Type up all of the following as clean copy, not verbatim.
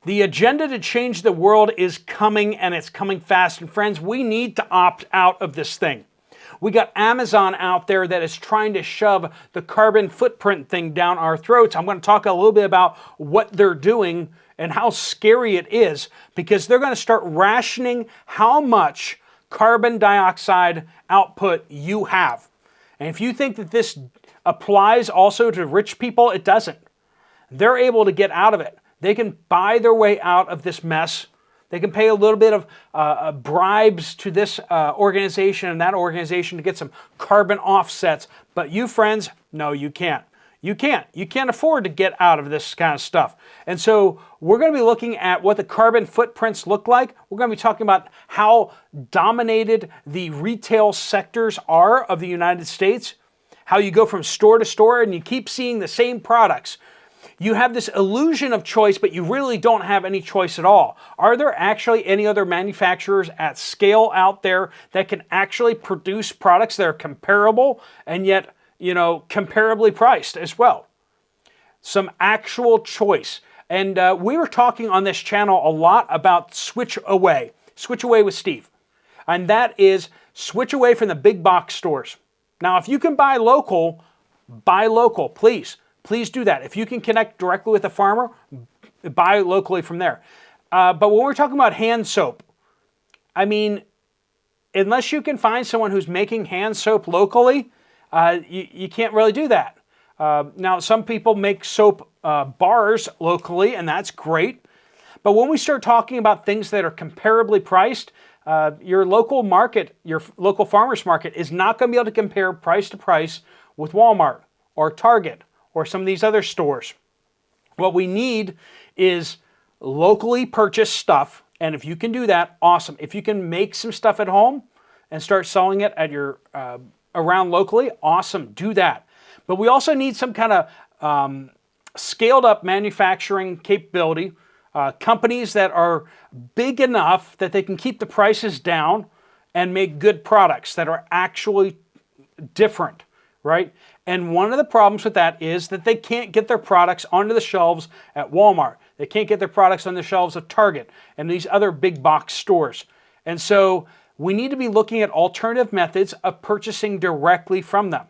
The agenda to change the world is coming, and it's coming fast. And friends, we need to opt out of this thing. We got Amazon out there that is trying to shove the carbon footprint thing down our throats. I'm going to talk a little bit about what they're doing and how scary it is, because they're going to start rationing how much carbon dioxide output you have. And if you think that this applies also to rich people, it doesn't. They're able to get out of it. They can buy their way out of this mess. They can pay a little bit of bribes to this organization and that organization to get some carbon offsets. But you, friends, no, you can't. You can't. You can't afford to get out of this kind of stuff. And so we're going to be looking at what the carbon footprints look like. We're going to be talking about how dominated the retail sectors are of the United States, how you go from store to store and you keep seeing the same products. You have this illusion of choice, but you really don't have any choice at all. Are there actually any other manufacturers at scale out there that can actually produce products that are comparable and yet, comparably priced as well? Some actual choice. And we were talking on this channel a lot about switch away with Steve. And that is switch away from the big box stores. Now, if you can buy local, please. Please do that. If you can connect directly with a farmer, buy locally from there. But when we're talking about hand soap, I mean, unless you can find someone who's making hand soap locally, you can't really do that. Now, some people make soap bars locally, and that's great. But when we start talking about things that are comparably priced, your local market, your local farmer's market is not going to be able to compare price to price with Walmart or Target or some of these other stores. What we need is locally purchased stuff, and if you can do that, awesome. If you can make some stuff at home and start selling it at your around locally, awesome, do that. But we also need some kind of scaled up manufacturing capability, companies that are big enough that they can keep the prices down and make good products that are actually different, right? And one of the problems with that is that they can't get their products onto the shelves at Walmart. They can't get their products on the shelves of Target and these other big box stores. And so we need to be looking at alternative methods of purchasing directly from them.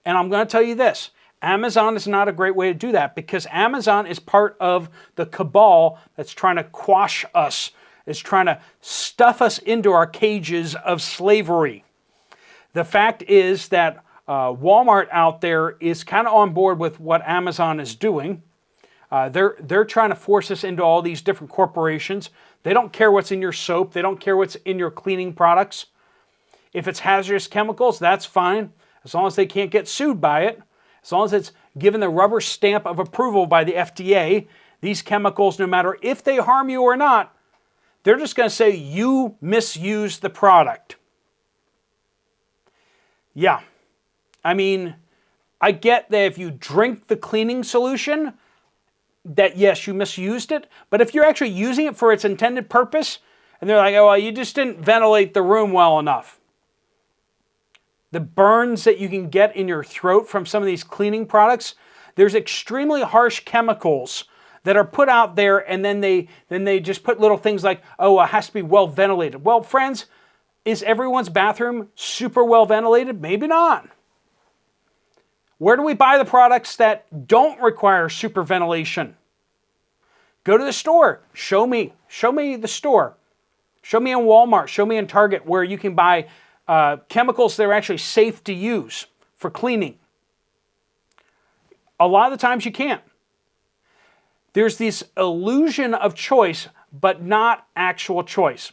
And I'm going to tell you this, Amazon is not a great way to do that, because Amazon is part of the cabal that's trying to quash us, is trying to stuff us into our cages of slavery. The fact is that Walmart out there is kind of on board with what Amazon is doing. They're trying to force us into all these different corporations. They don't care what's in your soap. They don't care what's in your cleaning products. If it's hazardous chemicals, that's fine, as long as they can't get sued by it. As long as it's given the rubber stamp of approval by the FDA, these chemicals, no matter if they harm you or not, they're just going to say you misused the product. Yeah. I mean, I get that if you drink the cleaning solution, that yes, you misused it. But if you're actually using it for its intended purpose, and they're like, oh, well, you just didn't ventilate the room well enough. The burns that you can get in your throat from some of these cleaning products, there's extremely harsh chemicals that are put out there, and then they just put little things like, oh, it has to be well ventilated. Well, friends, is everyone's bathroom super well ventilated? Maybe not. Where do we buy the products that don't require super ventilation? Go to the store. Show me the store. Show me in Walmart. Show me in Target where you can buy chemicals that are actually safe to use for cleaning. A lot of the times you can't. There's this illusion of choice, but not actual choice.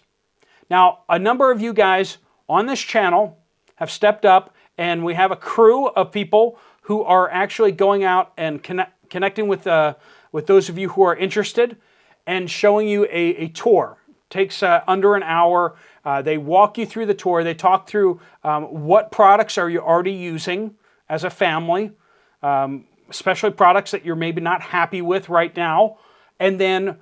Now, a number of you guys on this channel have stepped up, and we have a crew of people who are actually going out and connecting with those of you who are interested and showing you a tour. It takes under an hour. They walk you through the tour. They talk through what products are you already using as a family, especially products that you're maybe not happy with right now. And then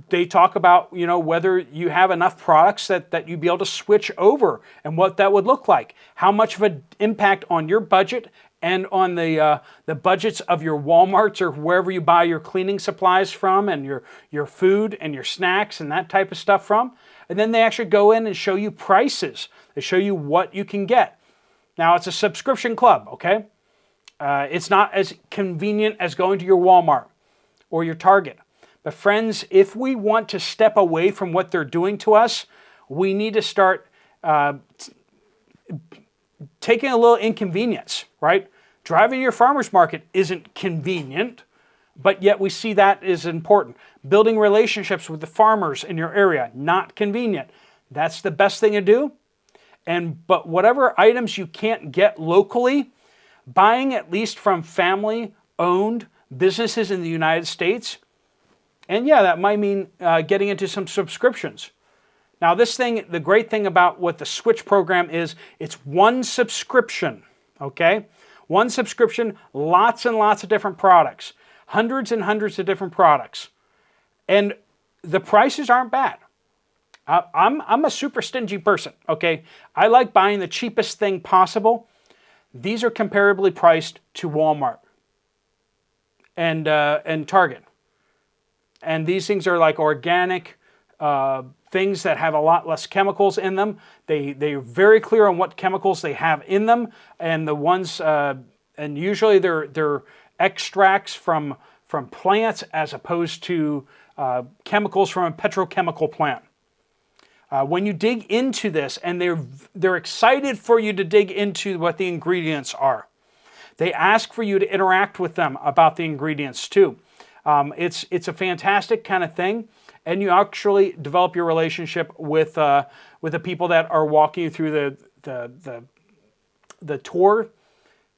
they talk about, whether you have enough products that you'd be able to switch over and what that would look like, how much of an impact on your budget and on the budgets of your Walmarts or wherever you buy your cleaning supplies from, and your food and your snacks and that type of stuff from. And then they actually go in and show you prices. They show you what you can get. Now, it's a subscription club, okay? It's not as convenient as going to your Walmart or your Target. But friends, if we want to step away from what they're doing to us, we need to start taking a little inconvenience, right? Driving to your farmer's market isn't convenient, but yet we see that is important. Building relationships with the farmers in your area, not convenient. That's the best thing to do. But whatever items you can't get locally, buying at least from family-owned businesses in the United States, and yeah, that might mean getting into some subscriptions. Now this thing, the great thing about what the Switch program is, it's one subscription, okay? One subscription, lots and lots of different products. Hundreds and hundreds of different products. And the prices aren't bad. I'm a super stingy person, okay? I like buying the cheapest thing possible. These are comparably priced to Walmart and Target. And these things are like organic things that have a lot less chemicals in them. They're very clear on what chemicals they have in them, and the ones and usually they're extracts from plants as opposed to chemicals from a petrochemical plant. When you dig into this, and they're excited for you to dig into what the ingredients are. They ask for you to interact with them about the ingredients too. It's a fantastic kind of thing, and you actually develop your relationship with the people that are walking you through the tour.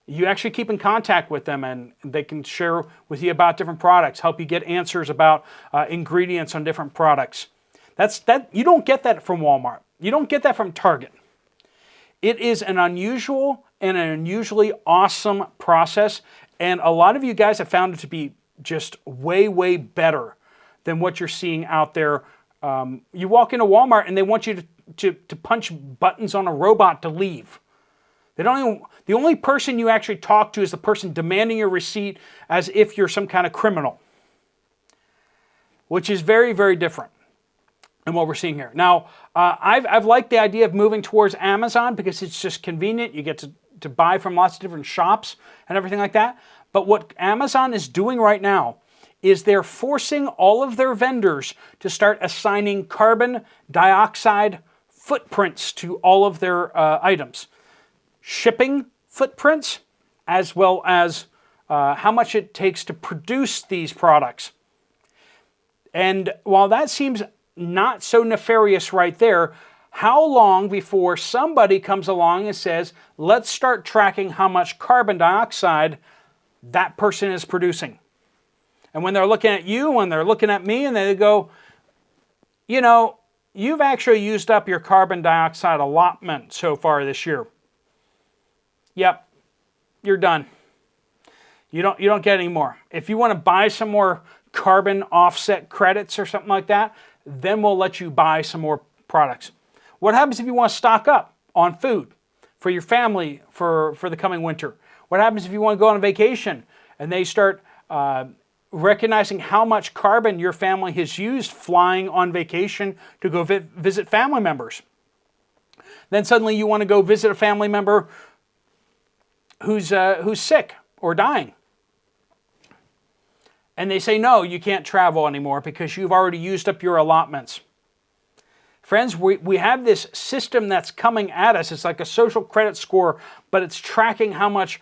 You actually keep in contact with them, and they can share with you about different products, help you get answers about ingredients on different products. You don't get that from Walmart. You don't get that from Target. It is an unusual and an unusually awesome process, and a lot of you guys have found it to be just way, way better than what you're seeing out there. You walk into Walmart and they want you to punch buttons on a robot to leave. The only person you actually talk to is the person demanding your receipt as if you're some kind of criminal, which is very, very different than what we're seeing here. Now, I've liked the idea of moving towards Amazon because it's just convenient. You get to buy from lots of different shops and everything like that. But what Amazon is doing right now is they're forcing all of their vendors to start assigning carbon dioxide footprints to all of their items. Shipping footprints, as well as how much it takes to produce these products. And while that seems not so nefarious right there, how long before somebody comes along and says, let's start tracking how much carbon dioxide that person is producing? And when they're looking at you, when they're looking at me, and they go, you know, you've actually used up your carbon dioxide allotment so far this year. Yep, you're done. You don't get any more. If you want to buy some more carbon offset credits or something like that, then we'll let you buy some more products. What happens if you want to stock up on food for your family for the coming winter? What happens if you want to go on a vacation and they start recognizing how much carbon your family has used flying on vacation to go visit family members? Then suddenly you want to go visit a family member who's sick or dying. And they say, no, you can't travel anymore because you've already used up your allotments. Friends, we have this system that's coming at us. It's like a social credit score, but it's tracking how much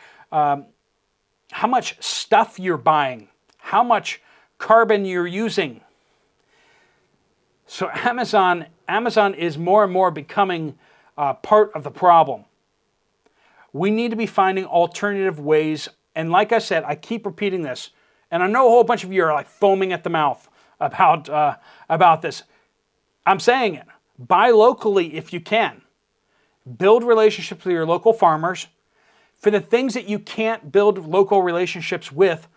stuff you're buying, how much carbon you're using. So Amazon is more and more becoming part of the problem. We need to be finding alternative ways. And like I said, I keep repeating this. And I know a whole bunch of you are like foaming at the mouth about this. I'm saying it. Buy locally if you can. Build relationships with your local farmers. For the things that you can't build local relationships with,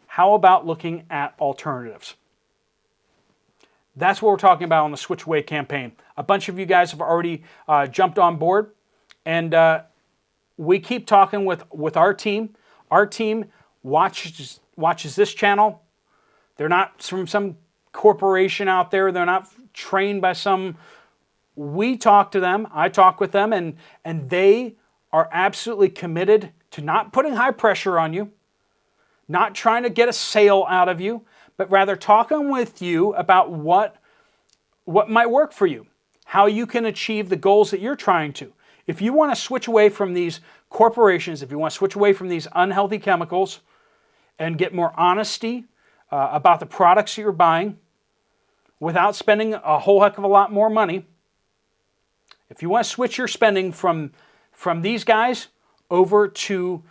how about looking at alternatives? That's what we're talking about on the Switch Away campaign. A bunch of you guys have already jumped on board. And we keep talking with our team. Our team watches this channel. They're not from some corporation out there. They're not trained by some. We talk to them. I talk with them, and they are absolutely committed to not putting high pressure on you, not trying to get a sale out of you, but rather talking with you about what might work for you, how you can achieve the goals that you're trying to. If you want to switch away from these corporations, if you want to switch away from these unhealthy chemicals and get more honesty about the products that you're buying without spending a whole heck of a lot more money, if you want to switch your spending from these guys over to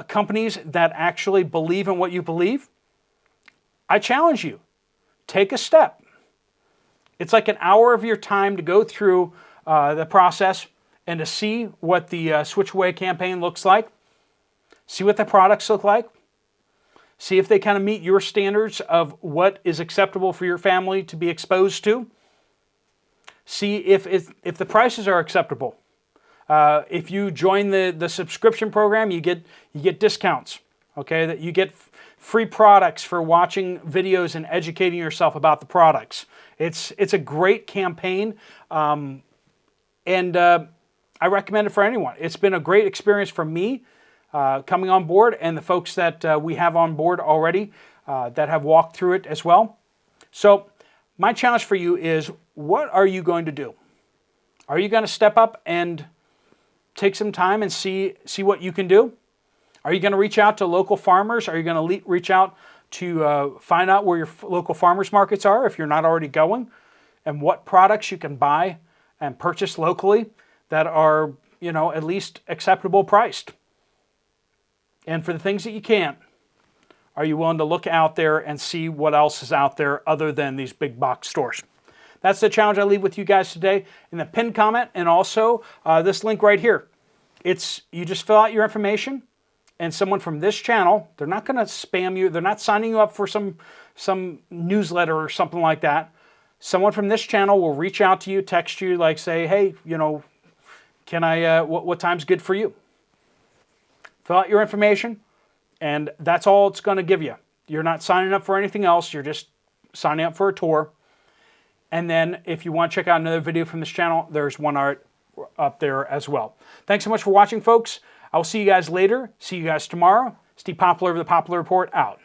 companies that actually believe in what you believe, I challenge you. Take a step. It's like an hour of your time to go through the process and to see what the Switch Away campaign looks like. See what the products look like. See if they kind of meet your standards of what is acceptable for your family to be exposed to. See if the prices are acceptable. If you join the subscription program, you get discounts. Okay, that you get free products for watching videos and educating yourself about the products. It's a great campaign, and I recommend it for anyone. It's been a great experience for me coming on board, and the folks that we have on board already that have walked through it as well. So my challenge for you is, what are you going to do? Are you going to step up and take some time and see what you can do? Are you going to reach out to local farmers? Are you going to reach out to find out where your local farmers markets are if you're not already going, and what products you can buy and purchase locally that are, at least acceptable priced? And for the things that you can't, are you willing to look out there and see what else is out there other than these big box stores? That's the challenge I leave with you guys today in the pinned comment, and also this link right here. You just fill out your information, and someone from this channel, they're not going to spam you. They're not signing you up for some newsletter or something like that. Someone from this channel will reach out to you, text you, like say, hey, can I? What time's good for you? Fill out your information, and that's all it's going to give you. You're not signing up for anything else. You're just signing up for a tour. And then if you want to check out another video from this channel, there's one art up there as well. Thanks so much for watching, folks. I will see you guys later. See you guys tomorrow. Steve Poplar of the Poplar Report out.